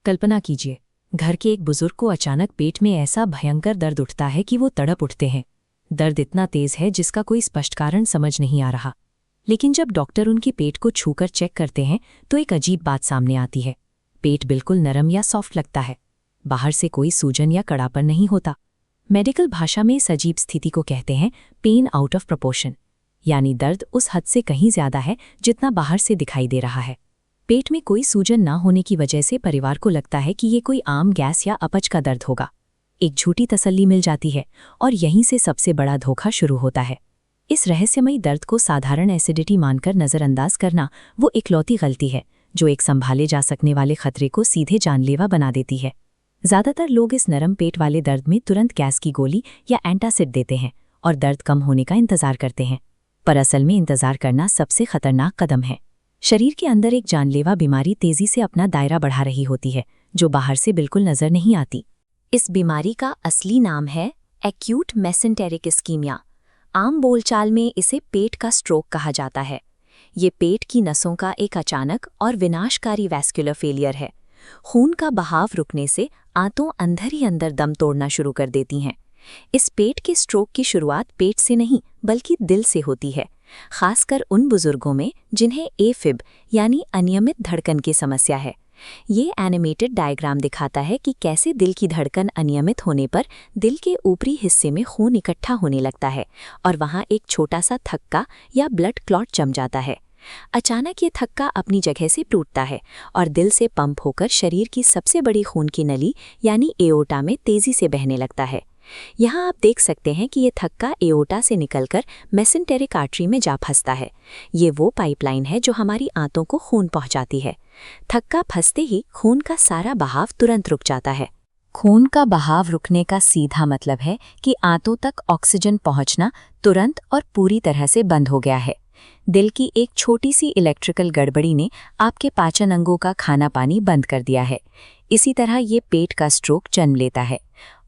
कल्पना कीजिए, घर के एक बुजुर्ग को अचानक पेट में ऐसा भयंकर दर्द उठता है कि वो तड़प उठते हैं। दर्द इतना तेज है जिसका कोई स्पष्ट कारण समझ नहीं आ रहा। लेकिन जब डॉक्टर उनके पेट को छूकर चेक करते हैं तो एक अजीब बात सामने आती है। पेट बिल्कुल नरम या सॉफ्ट लगता है। बाहर से कोई सूजन या कड़ापन नहीं होता। मेडिकल भाषा में इस अजीब स्थिति को कहते हैं पेन आउट ऑफ प्रोपोर्शन, यानी दर्द उस हद से कहीं ज्यादा है जितना बाहर से दिखाई दे रहा है। पेट में कोई सूजन ना होने की वजह से परिवार को लगता है कि ये कोई आम गैस या अपच का दर्द होगा। एक झूठी तसल्ली मिल जाती है और यहीं से सबसे बड़ा धोखा शुरू होता है। इस रहस्यमयी दर्द को साधारण एसिडिटी मानकर नज़रअंदाज करना वो इकलौती गलती है जो एक संभाले जा सकने वाले खतरे को सीधे जानलेवा बना देती है। ज़्यादातर लोग इस नरम पेट वाले दर्द में तुरंत गैस की गोली या एंटासिड देते हैं और दर्द कम होने का इंतजार करते हैं, पर असल में इंतजार करना सबसे खतरनाक कदम है। शरीर के अंदर एक जानलेवा बीमारी तेजी से अपना दायरा बढ़ा रही होती है जो बाहर से बिल्कुल नजर नहीं आती। इस बीमारी का असली नाम है एक्यूट मेसेंटेरिक इस्कीमिया। आम बोलचाल में इसे पेट का स्ट्रोक कहा जाता है। ये पेट की नसों का एक अचानक और विनाशकारी वैस्कुलर फेलियर है। खून का बहाव रुकने से आंतों अंदर ही अंदर दम तोड़ना शुरू कर देती हैं। इस पेट के स्ट्रोक की शुरुआत पेट से नहीं बल्कि दिल से होती है, खासकर उन बुजुर्गों में जिन्हें एफिब यानी अनियमित धड़कन की समस्या है। ये एनिमेटेड डायग्राम दिखाता है कि कैसे दिल की धड़कन अनियमित होने पर दिल के ऊपरी हिस्से में खून इकट्ठा होने लगता है और वहाँ एक छोटा सा थक्का या ब्लड क्लॉट जम जाता है। अचानक ये थक्का अपनी जगह से टूटता है और दिल से पंप होकर शरीर की सबसे बड़ी खून की नली यानी एओर्टा में तेजी से बहने लगता है। यहाँ आप देख सकते हैं कि ये थक्का एओर्टा से निकलकर मेसेंटेरिक आर्टरी में जा फंसता है। ये वो पाइपलाइन है जो हमारी आंतों को खून पहुंचाती है। थक्का फंसते ही खून का सारा बहाव तुरंत रुक जाता है। खून का बहाव रुकने का सीधा मतलब है कि आंतों तक ऑक्सीजन पहुंचना तुरंत और पूरी तरह से बंद हो गया है। दिल की एक छोटी सी इलेक्ट्रिकल गड़बड़ी ने आपके पाचन अंगों का खाना पानी बंद कर दिया है। इसी तरह ये पेट का स्ट्रोक जन्म लेता है।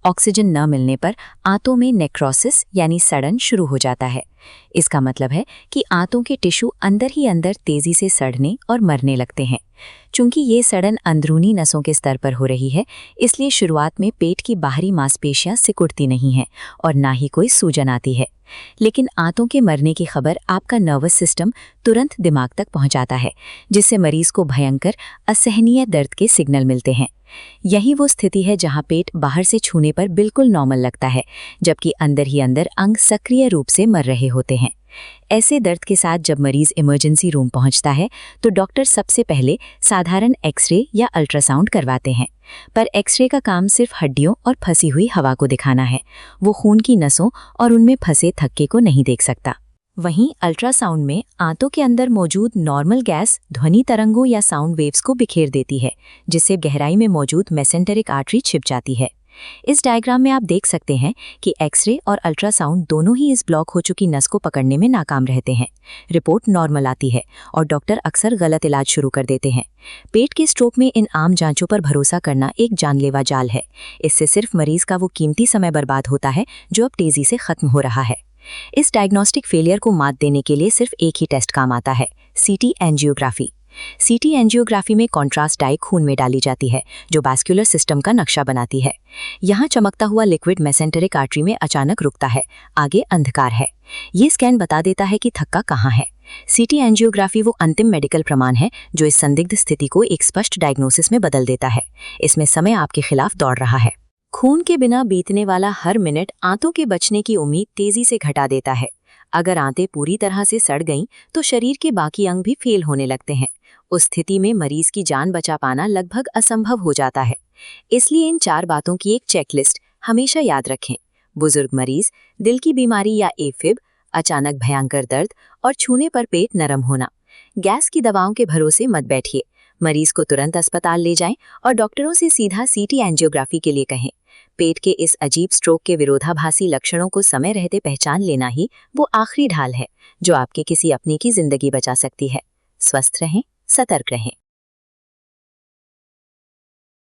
ऑक्सीजन न मिलने पर आंतों में नेक्रोसिस यानी सड़न शुरू हो जाता है। इसका मतलब है कि आंतों के टिश्यू अंदर ही अंदर तेजी से सड़ने और मरने लगते हैं। चूंकि ये सड़न अंदरूनी नसों के स्तर पर हो रही है, इसलिए शुरुआत में पेट की बाहरी मांसपेशियां सिकुड़ती नहीं हैं और ना ही कोई सूजन आती है। लेकिन आंतों के मरने की खबर आपका नर्वस सिस्टम तुरंत दिमाग तक पहुंचाता है, जिससे मरीज को भयंकर असहनीय दर्द के सिग्नल मिलते हैं। यही वो स्थिति है जहां पेट बाहर से छूने पर बिल्कुल नॉर्मल लगता है, जबकि अंदर ही अंदर अंग सक्रिय रूप से मर रहे होते हैं। ऐसे दर्द के साथ जब मरीज इमरजेंसी रूम पहुंचता है तो डॉक्टर सबसे पहले साधारण एक्सरे या अल्ट्रासाउंड करवाते हैं। पर एक्सरे का काम सिर्फ हड्डियों और फंसी हुई हवा को दिखाना है। वो खून की नसों और उनमें फंसे थक्के को नहीं देख सकता। वहीं अल्ट्रासाउंड में आंतों के अंदर मौजूद नॉर्मल गैस ध्वनि तरंगों या साउंड वेव्स को बिखेर देती है, जिससे गहराई में मौजूद मेसेंटेरिक आर्टरी छिप जाती है। इस डायग्राम में आप देख सकते हैं कि एक्सरे और अल्ट्रासाउंड दोनों ही इस ब्लॉक हो चुकी नस को पकड़ने में नाकाम रहते हैं। रिपोर्ट नॉर्मल आती है और डॉक्टर अक्सर गलत इलाज शुरू कर देते हैं। पेट के स्ट्रोक में इन आम जांचों पर भरोसा करना एक जानलेवा जाल है। इससे सिर्फ मरीज का वो कीमती समय बर्बाद होता है जो अब तेजी से खत्म हो रहा है। इस डायग्नोस्टिक फेलियर को मात देने के लिए सिर्फ एक ही टेस्ट काम आता है, सीटी एंजियोग्राफी। सीटी एंजियोग्राफी में कॉन्ट्रास्ट डाई खून में डाली जाती है जो वैस्कुलर सिस्टम का नक्शा बनाती है। यहाँ चमकता हुआ लिक्विड मेसेंटेरिक आर्टरी में अचानक रुकता है, आगे अंधकार है। ये स्कैन बता देता है कि थक्का कहाँ है। सीटी एंजियोग्राफी वो अंतिम मेडिकल प्रमाण है जो इस संदिग्ध स्थिति को एक स्पष्ट डायग्नोसिस में बदल देता है। इसमें समय आपके खिलाफ दौड़ रहा है। खून के बिना बीतने वाला हर मिनट आंतों के बचने की उम्मीद तेजी से घटा देता है। अगर आंतें पूरी तरह से सड़ गईं तो शरीर के बाकी अंग भी फेल होने लगते हैं। उस स्थिति में मरीज की जान बचा पाना लगभग असंभव हो जाता है। इसलिए इन 4 बातों की एक चेकलिस्ट हमेशा याद रखें। बुजुर्ग मरीज, दिल की बीमारी या एफिब, अचानक भयंकर दर्द और छूने पर पेट नरम होना। गैस की दवाओं के भरोसे मत बैठिए। मरीज को तुरंत अस्पताल ले जाएं और डॉक्टरों से सीधा सीटी एंजियोग्राफी के लिए कहें। पेट के इस अजीब स्ट्रोक के विरोधाभासी लक्षणों को समय रहते पहचान लेना ही वो आखिरी ढाल है जो आपके किसी अपने की जिंदगी बचा सकती है। स्वस्थ रहें, सतर्क रहें।